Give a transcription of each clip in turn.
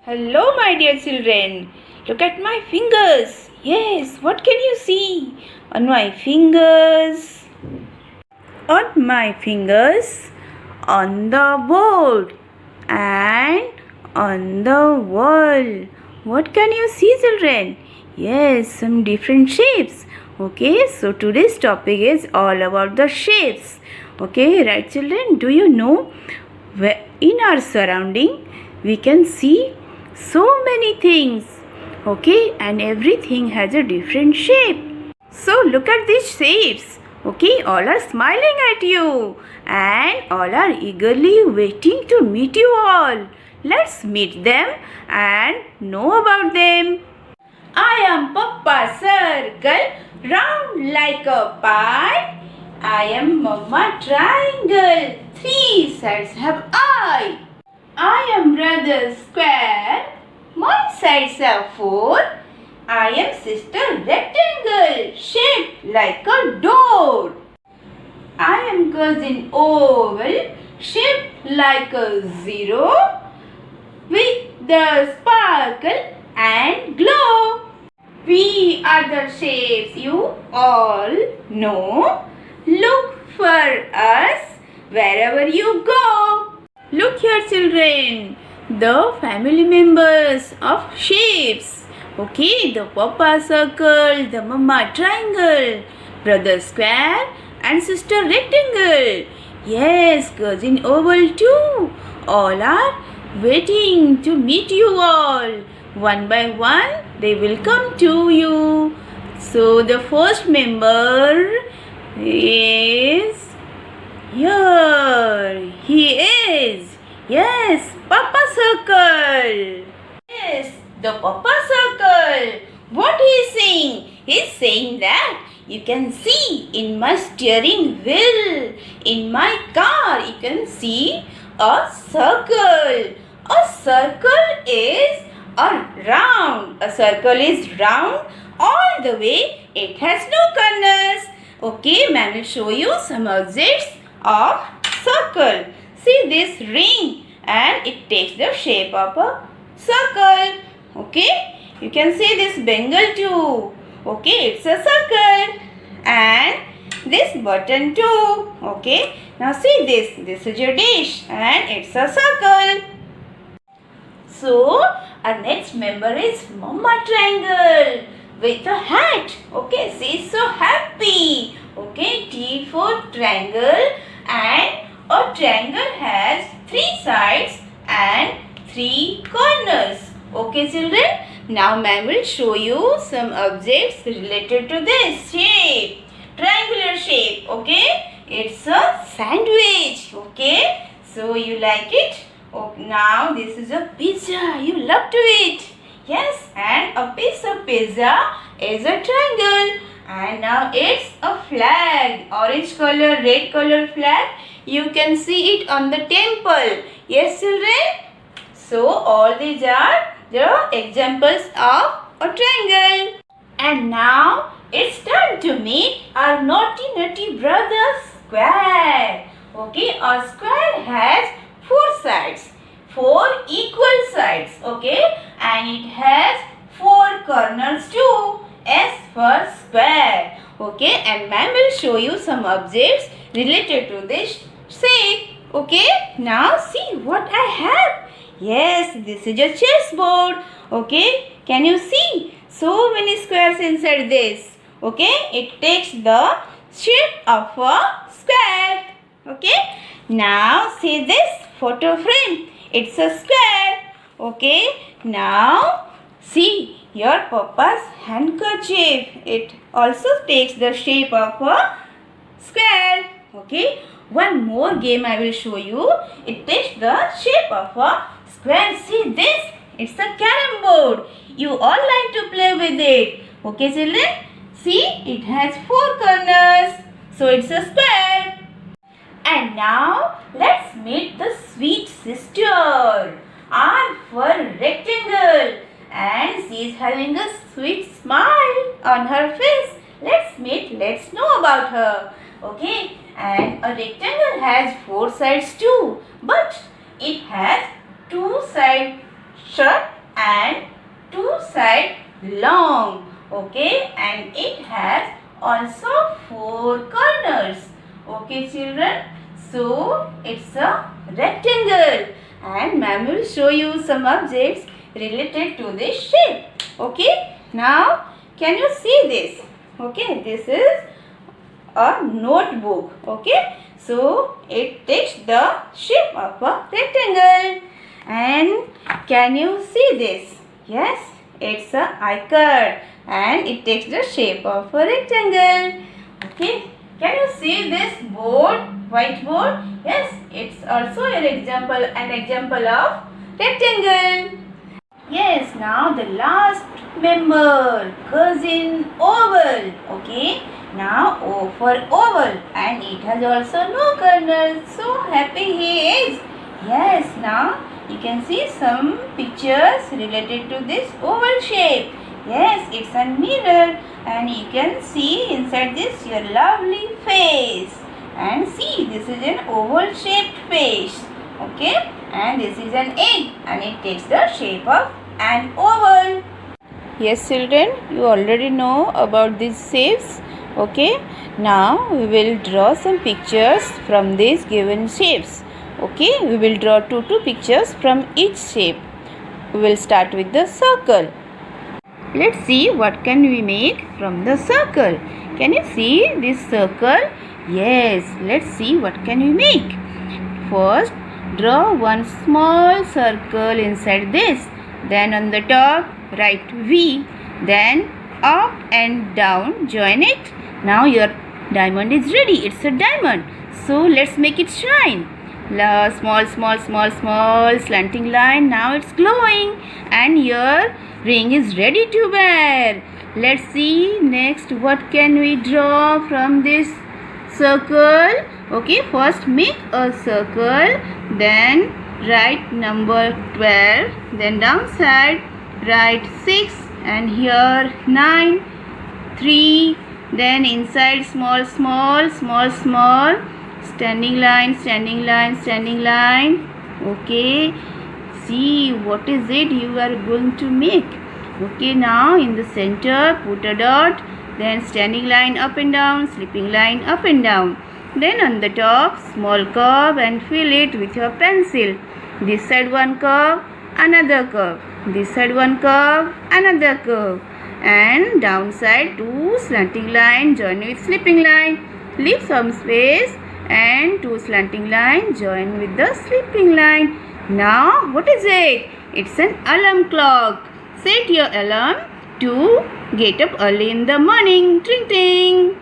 Hello, my dear children. Look at my fingers. Yes, what can you see on my fingers? On my fingers, on the board, and on the wall. What can you see, children? Yes, some different shapes. Okay, so today's topic is all about the shapes. Okay, right, children? Do you know in our surrounding we can see so many things, okay, and everything has a different shape. So look at these shapes, okay, all are smiling at you and all are eagerly waiting to meet you all. Let's meet them and know about them. I am Papa Circle, round like a pie. I am Mama Triangle, three sides have I am Brother Square, my sides are four. I am Sister Rectangle, shaped like a door. I am Cousin Oval, shaped like a zero, with the sparkle and glow. We are the shapes you all know. Look for us wherever you go. Look here, children, the family members of shapes. Okay, the Papa Circle, the Mama Triangle, Brother Square and Sister Rectangle. Yes, Cousin Oval too. All are waiting to meet you all. One by one, they will come to you. So the first member is here. He is. Yes, Papa Circle. Yes, the Papa Circle. What he is saying? He is saying that you can see in my steering wheel, in my car, you can see a circle. A circle is a round. A circle is round all the way. It has no corners. Okay, I will show you some objects of circle. See this ring and it takes the shape of a circle. Okay, you can see this bangle too. Okay, it's a circle. And this button too. Okay, now see this. This is your dish and it's a circle. So, our next member is Mama Triangle with a hat. Okay, she is so happy. Okay, T for triangle, and a triangle has three sides and three corners. Okay, children. Now, ma'am will show you some objects related to this shape. Triangular shape. Okay, it's a sandwich. Okay, so you like it? Oh, now this is a pizza. You love to eat. Yes, and a piece of pizza is a triangle. And now it's a flag. Orange color, red color flag. You can see it on the temple. Yes, children? So, all these are the examples of a triangle. And now, it's time to meet our naughty brother square. Okay, a square has four sides. Four equal sides. Okay, and it has four corners too. S for square. Okay, and ma'am will show you some objects related to this shape. Okay, now see what I have. Yes, this is a chessboard. Okay, can you see? So many squares inside this. Okay, it takes the shape of a square. Okay, now see this photo frame. It's a square. Okay, now see your Papa's handkerchief. It also takes the shape of a square. Okay, one more game I will show you. It takes the shape of a square. See this? It's a carom board. You all like to play with it. Okay, children? See, it has four corners. So it's a square. And now let's meet the sweet sister. R for rectangle. And she is having a sweet smile on her face. Let's meet, let's know about her. Okay, and a rectangle has four sides too. But it has two sides short and two sides long. Okay, and it has also four corners. Okay, children. So it's a rectangle, and ma'am will show you some objects related to this shape. Okay, now can you see this? Okay, this is a notebook. Okay, so it takes the shape of a rectangle. And can you see this? Yes, it's a icon and it takes the shape of a rectangle. Okay, can you see this board, whiteboard? Yes, it's also an example of rectangle. Yes, now the last member, cousin oval. Okay, now O for oval, and it has also no corners. So happy he is. Yes, now you can see some pictures related to this oval shape. Yes, it's a mirror, and you can see inside this your lovely face. And see, this is an oval shaped face. Okay, and this is an egg, and it takes the shape of an oval. Yes, children, you already know about these shapes. Okay, now we will draw some pictures from these given shapes. Okay, we will draw two pictures from each shape. We will start with the circle. Let's see what can we make from the circle. Can you see this circle? Yes, let's see what can we make. First, draw one small circle inside this. Then on the top, write V. Then up and down, join it. Now your diamond is ready. It's a diamond. So let's make it shine. Small slanting line. Now it's glowing. And your ring is ready to wear. Let's see next what can we draw from this circle. Okay, first make a circle. Then write number 12. Then downside write 6. And here 9, 3. Then inside small standing line. Okay, see what is it you are going to make. Okay, now in the center put a dot, then standing line up and down, slipping line up and down. Then on the top small curve and fill it with your pencil. This side one curve, another curve. This side one curve, another curve. And downside two slanting line join with slipping line. Leave some space and two slanting line join with the slipping line. Now what is it? It's an alarm clock. Set your alarm to get up early in the morning. Ting ting.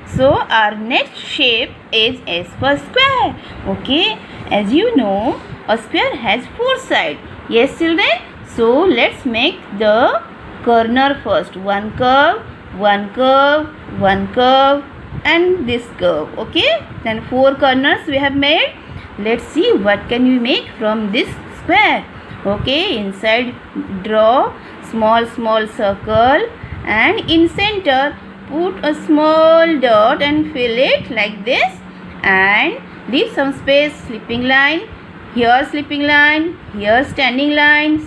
So our next shape is S for square. Okay, as you know, a square has four sides. Yes, children. So let's make the corner first. One curve, and this curve. Okay, then four corners we have made. Let's see what can we make from this square. Okay, inside draw small circle, and in center put a small dot and fill it like this, and leave some space. Slipping line, here slipping line, here standing line,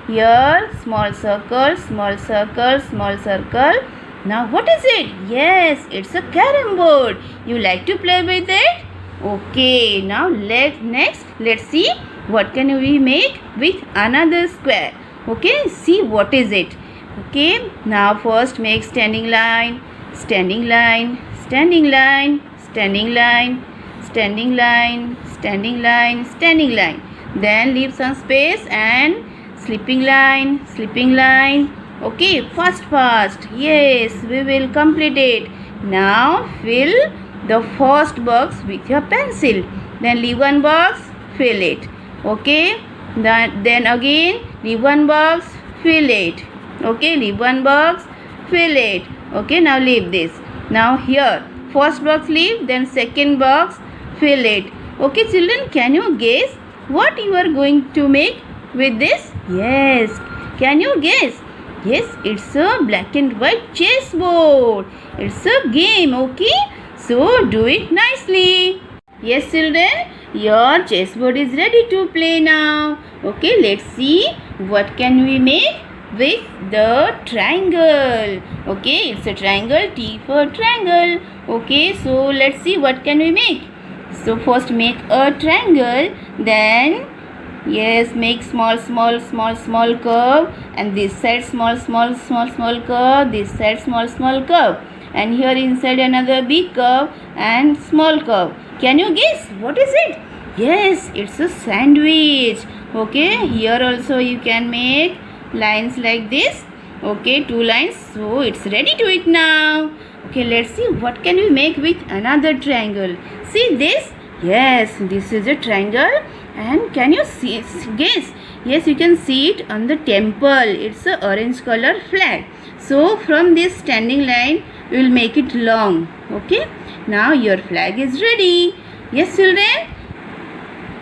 here small circle. Now what is it? Yes, it's a carom board. You like to play with it? Okay, now next let's see what can we make with another square. Okay, see what is it. Okay, now first make standing line, then leave some space and slipping line. Okay, fast. Yes, we will complete it. Now fill the first box with your pencil. Then leave one box, fill it. Okay, then again leave one box, fill it. Okay, leave one box, fill it. Okay, now leave this. Now here first box leave, then second box, fill it. Okay, children, can you guess what you are going to make with this? Yes, can you guess? Yes, it's a black and white chessboard. It's a game. Okay, so do it nicely. Yes, children, your chessboard is ready to play now. Okay, let's see what can we make with the triangle. Okay, it's a triangle, T for triangle. Okay, so let's see what can we make. So first make a triangle, then yes, make small curve, and this side small curve, this side small curve, and here inside another big curve and small curve. Can you guess what is it? Yes, it's a sandwich. Okay, here also you can make lines like this. Okay, 2 lines, so it's ready to eat now. Okay, let's see what can we make with another triangle. See this? Yes, this is a triangle, and can you see, guess? Yes, you can see it on the temple. It's a orange color flag. So from this standing line we will make it long. Okay, now your flag is ready. Yes, children.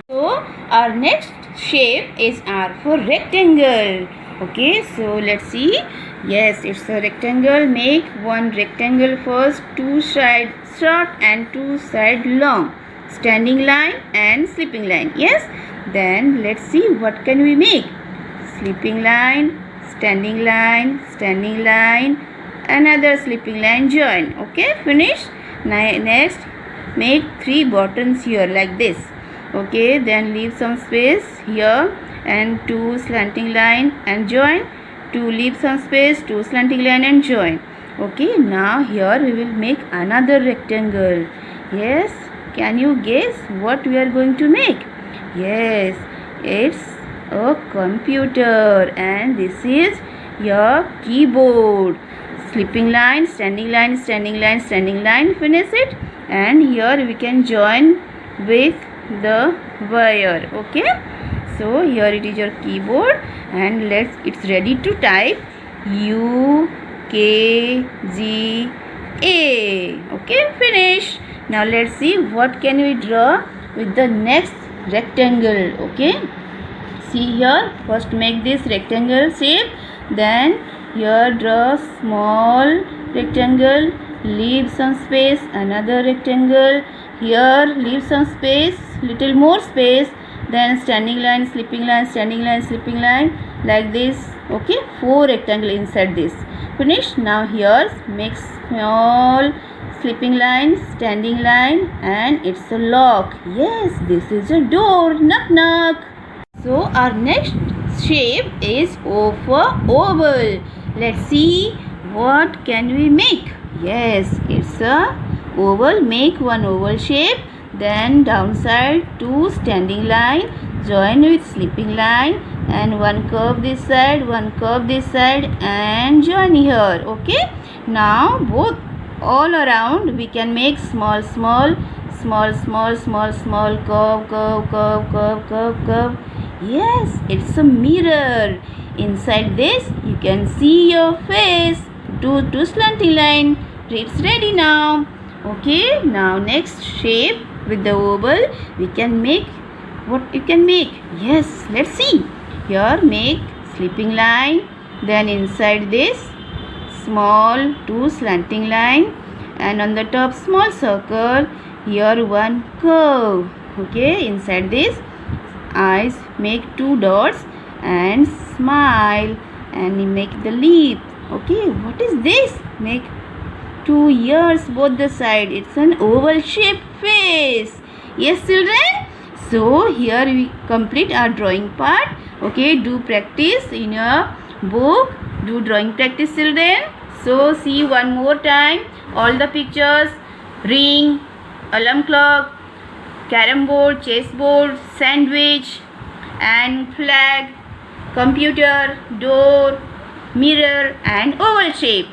So our next shape is R for rectangle. Okay, so let's see. Yes, it's a rectangle. Make one rectangle first, 2 sides short and 2 sides long. Standing line and sleeping line. Yes, then let's see what can we make. Sleeping line, standing line, standing line, another sleeping line, join. Okay, finish. Next, make 3 buttons here like this. Okay, then leave some space here and 2 slanting line and join. 2 leave some space, 2 slanting line and join. Okay, now here we will make another rectangle. Yes, can you guess what we are going to make? Yes, it's a computer, and this is your keyboard. Sleeping line, standing line, standing line, standing line, finish it, and here we can join with the wire. Okay, so here it is your keyboard, and it's ready to type UKGA. Okay, finish. Now let's see what can we draw with the next rectangle. Okay, see here, first make this rectangle shape, then here draw small rectangle, leave some space, another rectangle, here leave some space, little more space, then standing line, sleeping line, standing line, sleeping line, like this. Okay, 4 rectangle inside this. Finish. Now here make small sleeping line, standing line, and it's a lock. Yes, this is a door. Knock knock. So our next shape is O for oval. Let's see what can we make. Yes, it's a oval. Make one oval shape, then downside 2 standing line, join with sleeping line, and 1 curve this side, 1 curve this side, and join here. Okay, now both all around we can make small curve. Yes, it's a mirror. Inside this you can see your face. Two slanting line. It's ready now. Okay, now next shape with the oval we can make. What you can make? Yes, let's see. Here make sleeping line, then inside this small 2 slanting line, and on the top small circle, here 1 curve. Okay, inside this eyes make 2 dots and smile, and make the lip. Okay, what is this? Make 2 ears both the side. It's an oval shaped face. Yes, children. So here we complete our drawing part. Okay, do practice in your book. Do drawing practice, children. So see one more time all the pictures: ring, alarm clock, carom board, chessboard, sandwich, and flag, computer, door, mirror, and oval shape.